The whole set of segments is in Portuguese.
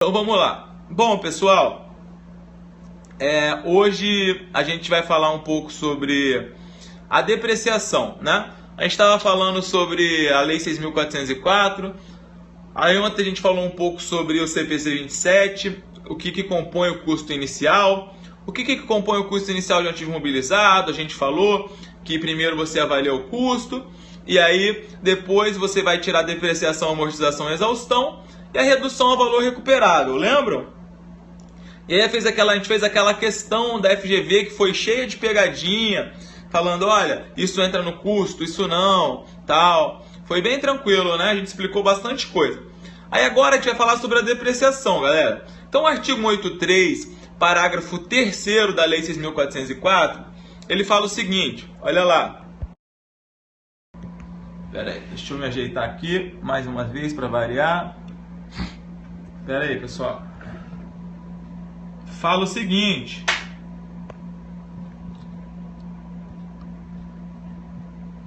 Então vamos lá. Bom, pessoal, hoje a gente vai falar um pouco sobre a depreciação, né? A gente estava falando sobre a Lei 6.404, aí ontem a gente falou um pouco sobre o CPC 27, o que compõe o custo inicial, o que compõe o custo inicial de um ativo imobilizado. A gente falou que primeiro você avalia o custo, e aí depois você vai tirar a depreciação, amortização e exaustão, e a redução ao valor recuperável, lembram? E aí a gente fez aquela questão da FGV que foi cheia de pegadinha, falando, olha, isso entra no custo, isso não, tal. Foi bem tranquilo, né? A gente explicou bastante coisa. Aí agora a gente vai falar sobre a depreciação, galera. Então o artigo 183, parágrafo 3º da Lei 6.404, ele fala o seguinte, olha lá. Pera aí, deixa eu me ajeitar aqui mais uma vez para variar. Pera aí, pessoal. Fala o seguinte.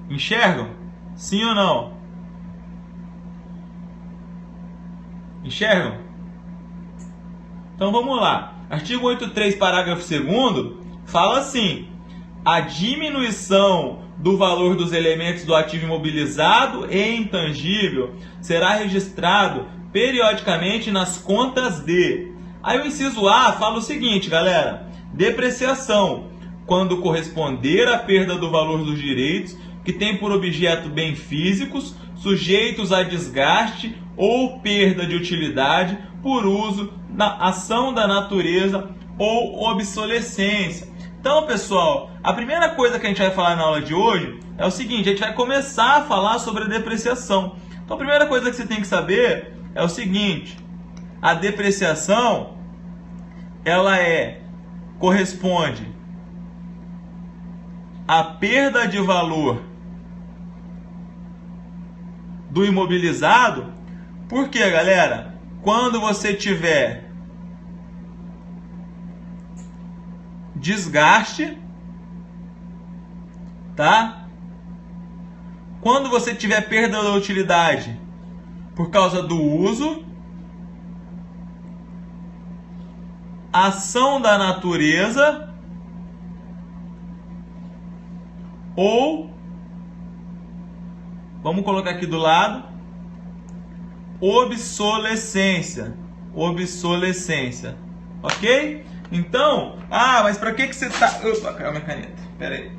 Enxergam? Sim ou não? Enxergam? Então vamos lá. Artigo 183, parágrafo 2º, fala assim: a diminuição do valor dos elementos do ativo imobilizado e intangível será registrado periodicamente nas contas de... Aí o inciso A fala o seguinte, galera: depreciação, quando corresponder à perda do valor dos direitos que tem por objeto bens físicos sujeitos a desgaste ou perda de utilidade por uso na ação da natureza ou obsolescência. Então, pessoal, a primeira coisa que a gente vai falar na aula de hoje é o seguinte: a gente vai começar a falar sobre a depreciação. Então, a primeira coisa que você tem que saber é o seguinte: a depreciação, ela corresponde à perda de valor do imobilizado. Por quê, galera? Quando você tiver desgaste, tá? Quando você tiver perda da utilidade por causa do uso, ação da natureza ou, vamos colocar aqui do lado, obsolescência. Obsolescência. Ok? Então, mas para que você tá... Opa, caiu minha caneta. Pera aí.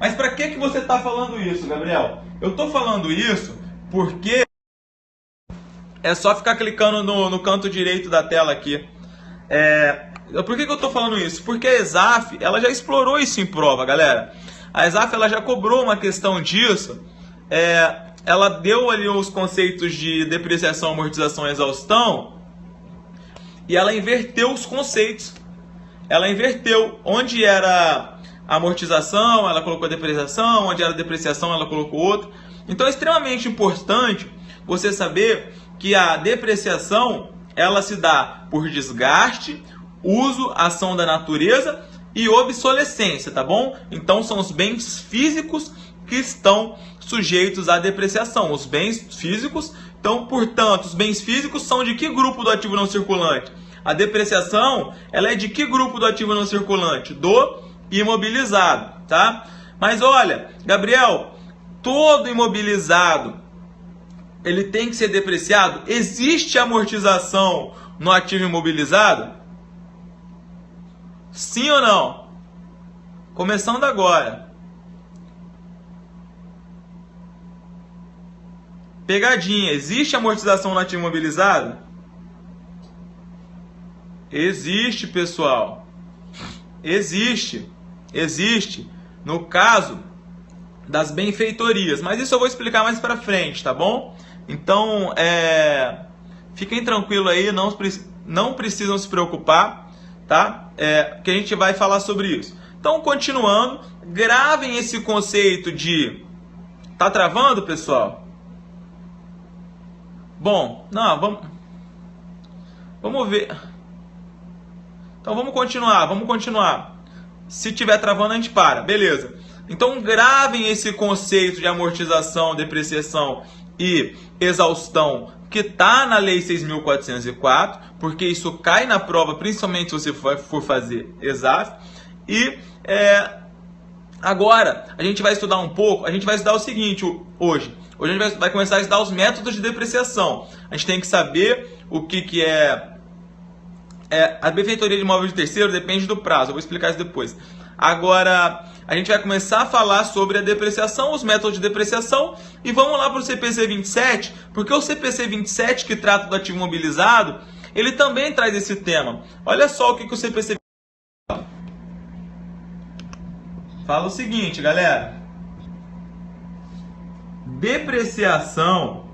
Mas para que você está falando isso, Gabriel? Eu estou falando isso porque é só ficar clicando no canto direito da tela aqui. Por que eu estou falando isso? Porque a ESAF, ela já explorou isso em prova, galera. A ESAF, ela já cobrou uma questão disso. Ela deu ali os conceitos de depreciação, amortização e exaustão, e ela inverteu os conceitos. Ela inverteu. Onde era amortização, ela colocou depreciação. Onde era depreciação, ela colocou outro. Então é extremamente importante você saber que a depreciação, ela se dá por desgaste, uso, ação da natureza e obsolescência, tá bom? Então são os bens físicos que estão sujeitos à depreciação. Os bens físicos, então, portanto, os bens físicos são de que grupo do ativo não circulante? A depreciação, ela é de que grupo do ativo não circulante? Do imobilizado, tá? Mas olha, Gabriel, todo imobilizado, ele tem que ser depreciado? Existe amortização no ativo imobilizado? Sim ou não? Começando agora. Pegadinha, existe amortização no ativo imobilizado? Existe, pessoal. Existe. Existe. No caso das benfeitorias. Mas isso eu vou explicar mais pra frente, tá bom? Então, fiquem tranquilos aí, não precisam se preocupar, tá? Que a gente vai falar sobre isso. Então, continuando, gravem esse conceito de... Tá travando, pessoal? Bom, não, vamos ver. Então vamos continuar. Se tiver travando, a gente para. Beleza. Então gravem esse conceito de amortização, depreciação e exaustão que está na Lei 6.404, porque isso cai na prova, principalmente se você for fazer exato. E agora a gente vai estudar um pouco, a gente vai estudar o seguinte hoje. Hoje a gente vai começar a estudar os métodos de depreciação. A gente tem que saber o que é a benfeitoria de imóvel de terceiro, depende do prazo, eu vou explicar isso depois. Agora, a gente vai começar a falar sobre a depreciação, os métodos de depreciação, e vamos lá para o CPC 27, porque o CPC 27, que trata do ativo imobilizado, ele também traz esse tema. Olha só o que o CPC 27 fala o seguinte, galera. Depreciação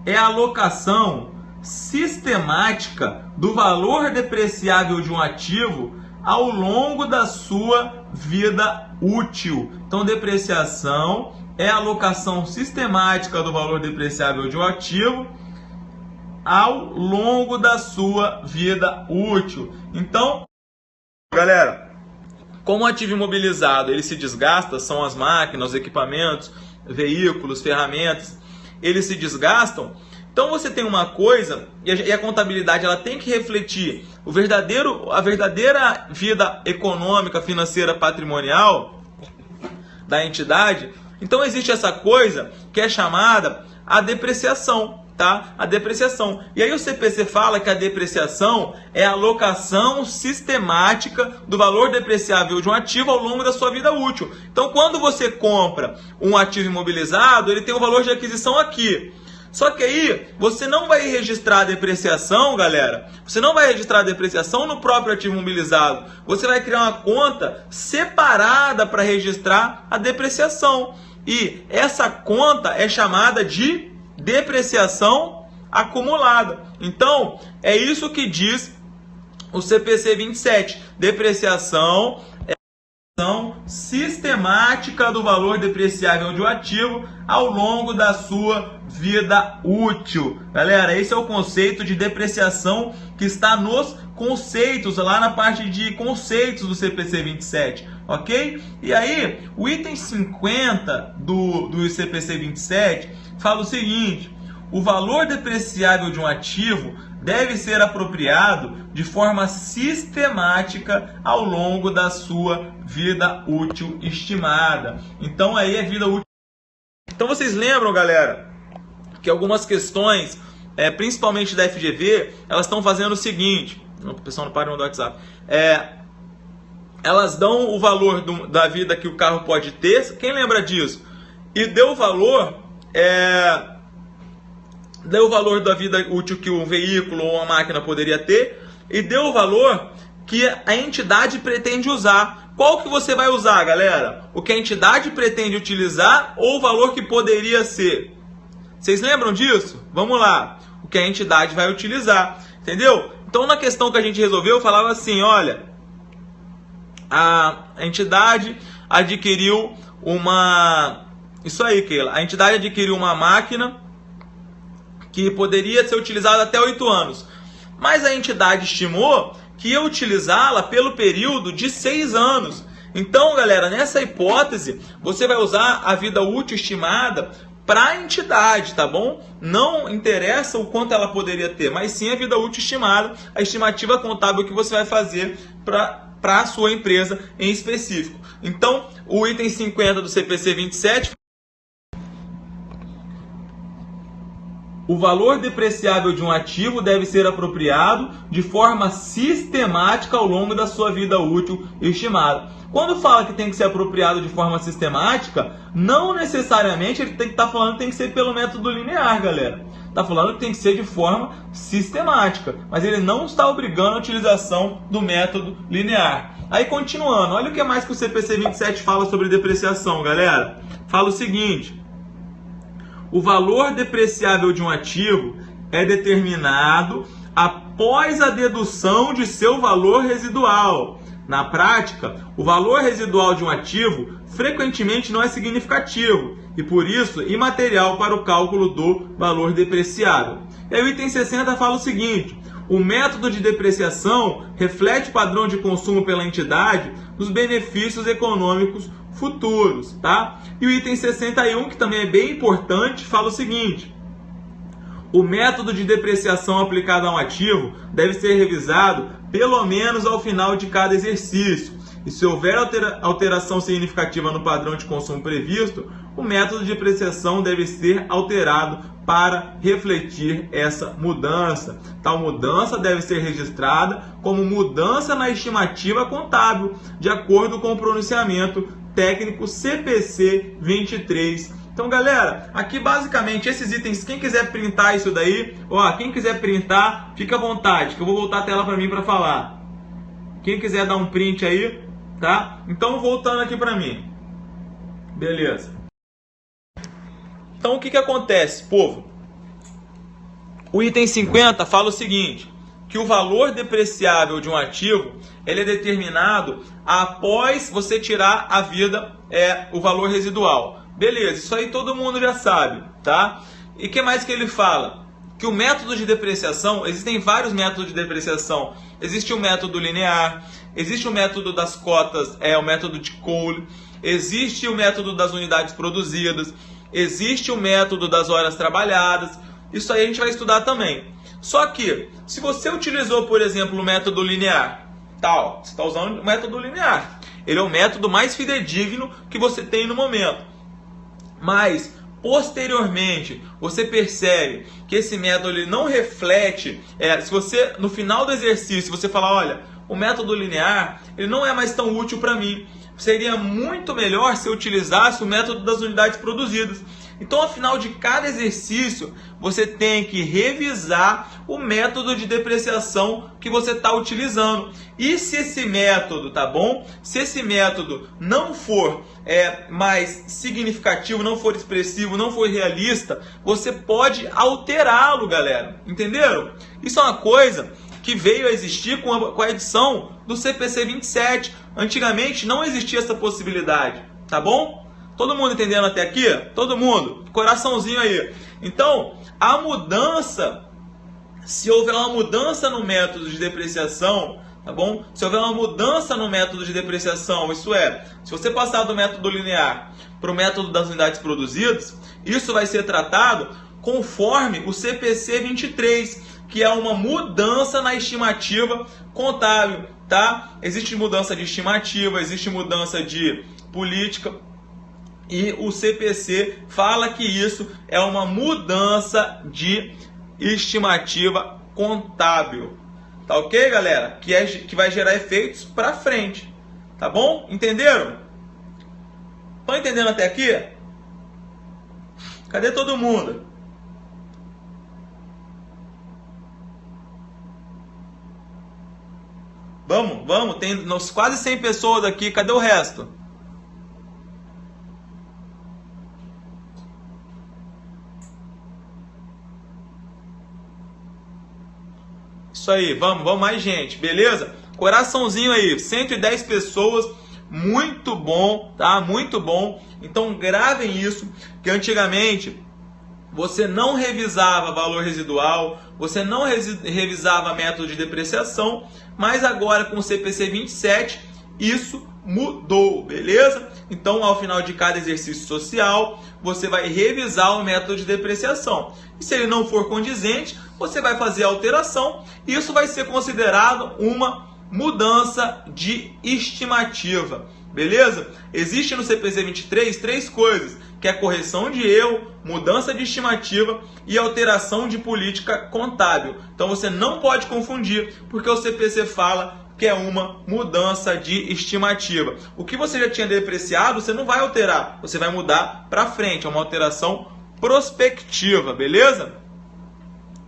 é a alocação sistemática do valor depreciável de um ativo ao longo da sua vida útil. Então, depreciação é a alocação sistemática do valor depreciável de um ativo ao longo da sua vida útil. Então, galera, como o ativo imobilizado ele se desgasta, são as máquinas, os equipamentos, veículos, ferramentas, eles se desgastam. Então você tem uma coisa, e a contabilidade ela tem que refletir a verdadeira vida econômica, financeira, patrimonial da entidade. Então existe essa coisa que é chamada a depreciação, tá? A depreciação. E aí o CPC fala que a depreciação é a alocação sistemática do valor depreciável de um ativo ao longo da sua vida útil. Então quando você compra um ativo imobilizado, ele tem o valor de aquisição aqui. Só que aí você não vai registrar a depreciação, galera. Você não vai registrar a depreciação no próprio ativo imobilizado. Você vai criar uma conta separada para registrar a depreciação. E essa conta é chamada de depreciação acumulada. Então, é isso que diz o CPC 27. Depreciação é a alocação sistemática do valor depreciável de um ativo ao longo da sua vida útil. Galera, esse é o conceito de depreciação que está nos conceitos, lá na parte de conceitos do CPC 27, ok? E aí, o item 50 do CPC 27 fala o seguinte: o valor depreciável de um ativo deve ser apropriado de forma sistemática ao longo da sua vida útil estimada. Então aí é vida útil. Então vocês lembram, galera, que algumas questões, principalmente da FGV, elas estão fazendo o seguinte. O pessoal não para de mandar o WhatsApp. Elas dão o valor da vida que o carro pode ter. Quem lembra disso? E deu o valor da vida útil que um veículo ou uma máquina poderia ter, e deu o valor que a entidade pretende usar. Qual que você vai usar, galera? O que a entidade pretende utilizar ou o valor que poderia ser? Vocês lembram disso? Vamos lá. O que a entidade vai utilizar, entendeu? Então, na questão que a gente resolveu, falava assim, olha, a entidade adquiriu uma... Isso aí, Keila. A entidade adquiriu uma máquina que poderia ser utilizada até 8 anos. Mas a entidade estimou que ia utilizá-la pelo período de 6 anos. Então, galera, nessa hipótese, você vai usar a vida útil estimada para a entidade, tá bom? Não interessa o quanto ela poderia ter, mas sim a vida útil estimada, a estimativa contábil que você vai fazer para a sua empresa em específico. Então, o item 50 do CPC 27... O valor depreciável de um ativo deve ser apropriado de forma sistemática ao longo da sua vida útil estimada. Quando fala que tem que ser apropriado de forma sistemática, não necessariamente ele tem que estar falando que tem que ser pelo método linear, galera. Está falando que tem que ser de forma sistemática, mas ele não está obrigando a utilização do método linear. Aí, continuando, olha o que mais que o CPC 27 fala sobre depreciação, galera. Fala o seguinte: o valor depreciável de um ativo é determinado após a dedução de seu valor residual. Na prática, o valor residual de um ativo frequentemente não é significativo e, por isso, imaterial para o cálculo do valor depreciável. E aí o item 60 fala o seguinte: o método de depreciação reflete o padrão de consumo pela entidade dos benefícios econômicos futuros, tá? E o item 61, que também é bem importante, fala o seguinte: O método de depreciação aplicado a um ativo deve ser revisado pelo menos ao final de cada exercício. E se houver alteração significativa no padrão de consumo previsto, o método de depreciação deve ser alterado para refletir essa mudança. Tal mudança deve ser registrada como mudança na estimativa contábil, de acordo com o pronunciamento técnico CPC 23. Então, galera, aqui basicamente esses itens, quem quiser printar isso daí, ó, quem quiser printar, fica à vontade, que eu vou voltar a tela para mim para falar. Quem quiser dar um print aí, tá? Então, voltando aqui para mim. Beleza. Então, o que acontece, povo? O item 50 fala o seguinte, que o valor depreciável de um ativo, ele é determinado após você tirar a vida, o valor residual. Beleza, isso aí todo mundo já sabe, tá? E o que mais que ele fala? Que o método de depreciação, existem vários métodos de depreciação. Existe o método linear, existe o método das cotas, o método de Cole, existe o método das unidades produzidas, existe o método das horas trabalhadas. Isso aí a gente vai estudar também. Só que, se você utilizou, por exemplo, o método linear, você está usando o método linear. Ele é o método mais fidedigno que você tem no momento. Mas, posteriormente, você percebe que esse método ele não reflete, se você, no final do exercício, você falar, olha, o método linear ele não é mais tão útil para mim, seria muito melhor se eu utilizasse o método das unidades produzidas. Então, ao final de cada exercício, você tem que revisar o método de depreciação que você está utilizando. E se esse método, tá bom? Se esse método não for mais significativo, não for expressivo, não for realista, você pode alterá-lo, galera. Entenderam? Isso é uma coisa que veio a existir com a edição do CPC 27. Antigamente não existia essa possibilidade, tá bom? Todo mundo entendendo até aqui? Todo mundo? Coraçãozinho aí. Então, a mudança, se houver uma mudança no método de depreciação, tá bom? Se houver uma mudança no método de depreciação, isso é, se você passar do método linear para o método das unidades produzidas, isso vai ser tratado conforme o CPC 23, que é uma mudança na estimativa contábil, tá? Existe mudança de estimativa, existe mudança de política, e o CPC fala que isso é uma mudança de estimativa contábil. Tá ok, galera? Que vai gerar efeitos para frente. Tá bom? Entenderam? Estão entendendo até aqui? Cadê todo mundo? Vamos. Tem quase 100 pessoas aqui. Cadê o resto? Isso aí, vamos mais gente, beleza? Coraçãozinho aí, 110 pessoas, muito bom, tá? Muito bom. Então gravem isso, que antigamente você não revisava valor residual, você não revisava método de depreciação, mas agora com o CPC 27 isso mudou, beleza? Então ao final de cada exercício social, você vai revisar o método de depreciação. E se ele não for condizente, você vai fazer a alteração e isso vai ser considerado uma mudança de estimativa, beleza? Existe no CPC 23 três coisas, que é correção de erro, mudança de estimativa e alteração de política contábil. Então você não pode confundir, porque o CPC fala que é uma mudança de estimativa. O que você já tinha depreciado, você não vai alterar, você vai mudar para frente, é uma alteração prospectiva, beleza?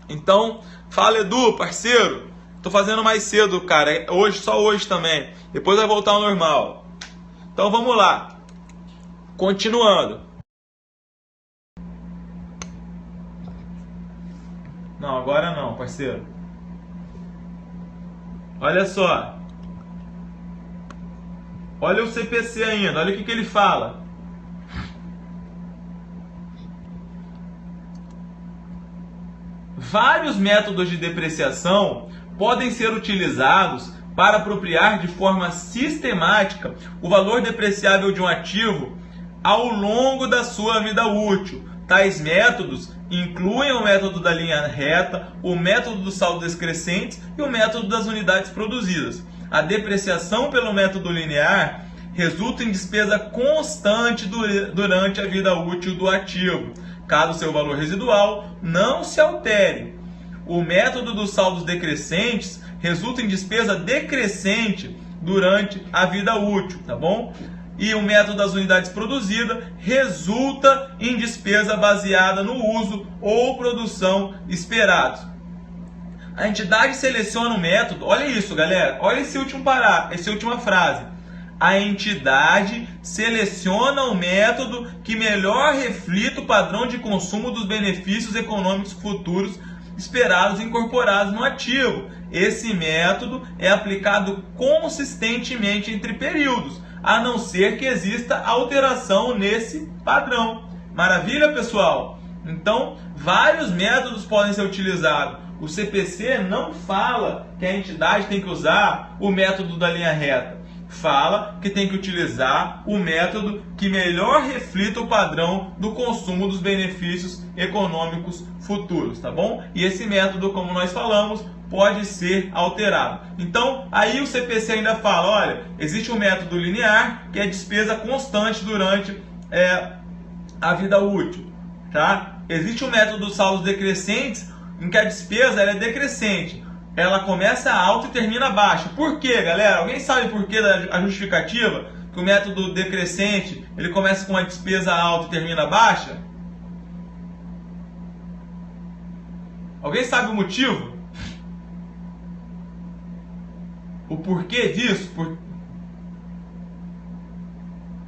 Então, fala Edu, parceiro, tô fazendo mais cedo, cara, hoje, só hoje também, depois vai voltar ao normal. Então vamos lá, continuando. Não, agora não, parceiro. Olha só. Olha o CPC ainda, olha o que ele fala. Vários métodos de depreciação podem ser utilizados para apropriar de forma sistemática o valor depreciável de um ativo ao longo da sua vida útil. Tais métodos incluem o método da linha reta, o método dos saldos decrescentes e o método das unidades produzidas. A depreciação pelo método linear resulta em despesa constante durante a vida útil do ativo, caso seu valor residual não se altere. O método dos saldos decrescentes resulta em despesa decrescente durante a vida útil, tá bom? E o método das unidades produzidas resulta em despesa baseada no uso ou produção esperados. A entidade seleciona o método, olha isso, galera, olha esse último parágrafo, essa última frase. A entidade seleciona o método que melhor reflita o padrão de consumo dos benefícios econômicos futuros esperados e incorporados no ativo. Esse método é aplicado consistentemente entre períodos, a não ser que exista alteração nesse padrão. Maravilha, pessoal? Então, vários métodos podem ser utilizados. O CPC não fala que a entidade tem que usar o método da linha reta. Fala que tem que utilizar o método que melhor reflita o padrão do consumo dos benefícios econômicos futuros, tá bom? E esse método, como nós falamos, pode ser alterado. Então, aí o CPC ainda fala, olha, existe um método linear, que é despesa constante durante a vida útil, tá? Existe um método dos saldos decrescentes, em que a despesa ela é decrescente. Ela começa alta e termina baixa. Por quê, galera? Alguém sabe por que a justificativa? Que o método decrescente, ele começa com uma despesa alta e termina baixa? Alguém sabe o motivo? O porquê disso?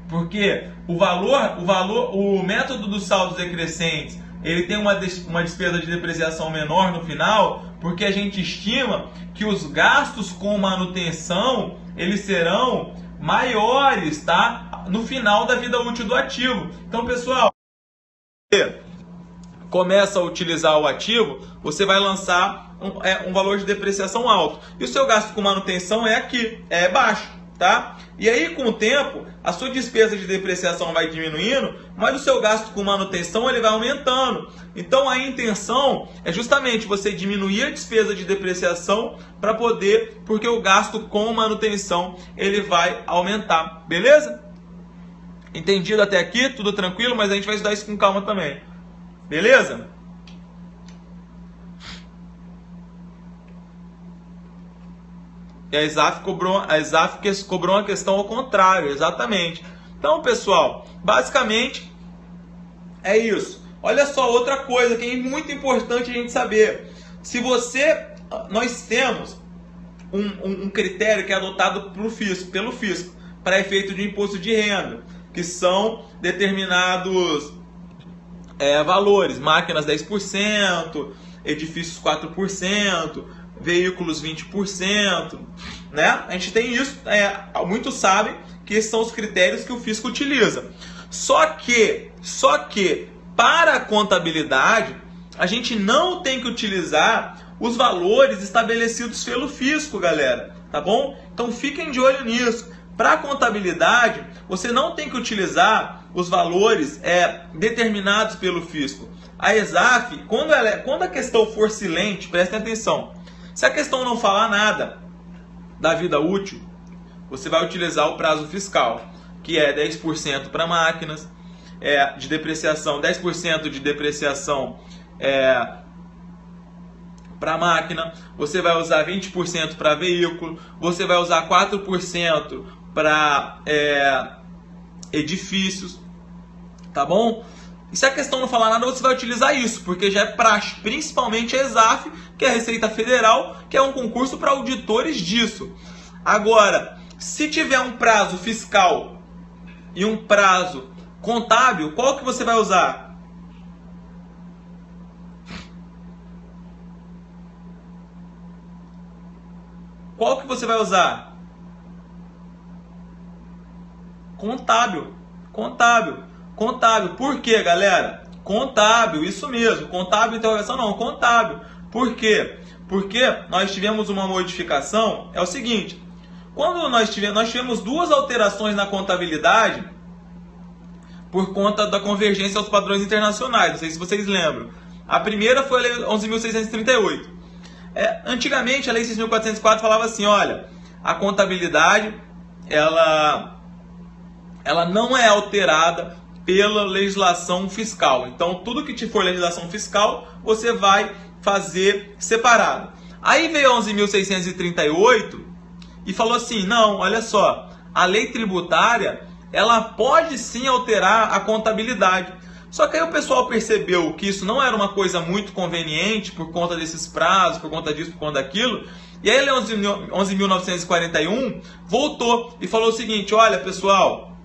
Porque o método dos saldos decrescentes, ele tem uma despesa de depreciação menor no final, porque a gente estima que os gastos com manutenção, eles serão maiores, tá? No final da vida útil do ativo. Então, pessoal, você começa a utilizar o ativo, você vai lançar um valor de depreciação alto. E o seu gasto com manutenção é aqui, é baixo, tá? E aí, com o tempo, a sua despesa de depreciação vai diminuindo, mas o seu gasto com manutenção ele vai aumentando. Então, a intenção é justamente você diminuir a despesa de depreciação para poder, porque o gasto com manutenção ele vai aumentar, beleza? Entendido até aqui? Tudo tranquilo? Mas a gente vai estudar isso com calma também, beleza? E a ESAF cobrou uma questão ao contrário, exatamente. Então, pessoal, basicamente é isso. Olha só outra coisa que é muito importante a gente saber. Nós temos um critério que é adotado pelo fisco, para efeito de imposto de renda, que são determinados valores, máquinas 10%, edifícios 4%, veículos 20%, né? A gente tem isso, muitos sabem que esses são os critérios que o fisco utiliza. Só que para a contabilidade, a gente não tem que utilizar os valores estabelecidos pelo fisco, galera, tá bom? Então fiquem de olho nisso. Para a contabilidade, você não tem que utilizar os valores determinados pelo fisco. A ESAF, quando a questão for silente, prestem atenção. Se a questão não falar nada da vida útil, você vai utilizar o prazo fiscal, que é 10% para máquinas, de depreciação, 10% de depreciação para máquina, você vai usar 20% para veículo, você vai usar 4% para edifícios, tá bom? E se a questão não falar nada, você vai utilizar isso, porque já é praxe, principalmente a ESAF, que é a Receita Federal, que é um concurso para auditores disso. Agora, se tiver um prazo fiscal e um prazo contábil, qual que você vai usar? Qual que você vai usar? Contábil. Por quê, galera? Contábil, isso mesmo. Contábil, interrogação não, contábil. Por quê? Porque nós tivemos uma modificação, é o seguinte, quando nós tivemos duas alterações na contabilidade por conta da convergência aos padrões internacionais, não sei se vocês lembram. A primeira foi a Lei 11.638. Antigamente, a Lei 6.404 falava assim, olha, a contabilidade ela não é alterada pela legislação fiscal. Então, tudo que te for legislação fiscal, você vai fazer separado. Aí veio a 11.638 e falou assim, não, olha só, a lei tributária, ela pode sim alterar a contabilidade. Só que aí o pessoal percebeu que isso não era uma coisa muito conveniente por conta desses prazos, por conta disso, por conta daquilo. E aí a Lei 11.941 voltou e falou o seguinte, olha pessoal,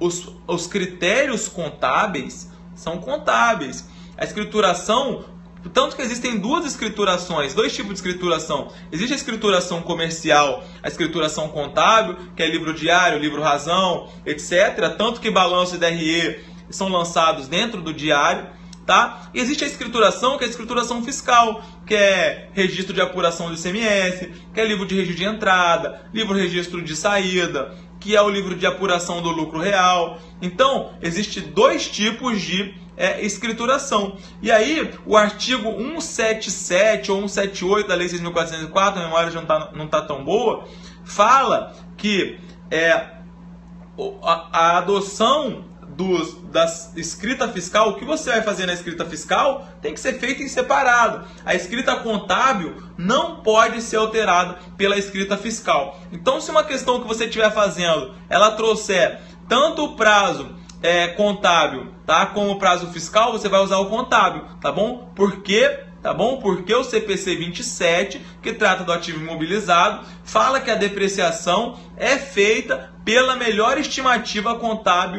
os critérios contábeis são contábeis. A escrituração, tanto que existem duas escriturações, dois tipos de escrituração. Existe a escrituração comercial, a escrituração contábil, que é livro diário, livro razão, etc. Tanto que balanço e DRE são lançados dentro do diário. Tá? E existe a escrituração, que é a escrituração fiscal, que é registro de apuração do ICMS, que é livro de registro de entrada, livro de registro de saída, que é o livro de apuração do lucro real. Então, existem dois tipos de escrituração. E aí, o artigo 177 ou 178 da Lei 6.404, a memória já não está tão boa, fala que a adoção da escrita fiscal, o que você vai fazer na escrita fiscal tem que ser feito em separado. A escrita contábil não pode ser alterada pela escrita fiscal. Então, se uma questão que você estiver fazendo, ela trouxer tanto o prazo contábil, tá, como o prazo fiscal, você vai usar o contábil, tá bom? Porque o CPC 27, que trata do ativo imobilizado, fala que a depreciação é feita pela melhor estimativa contábil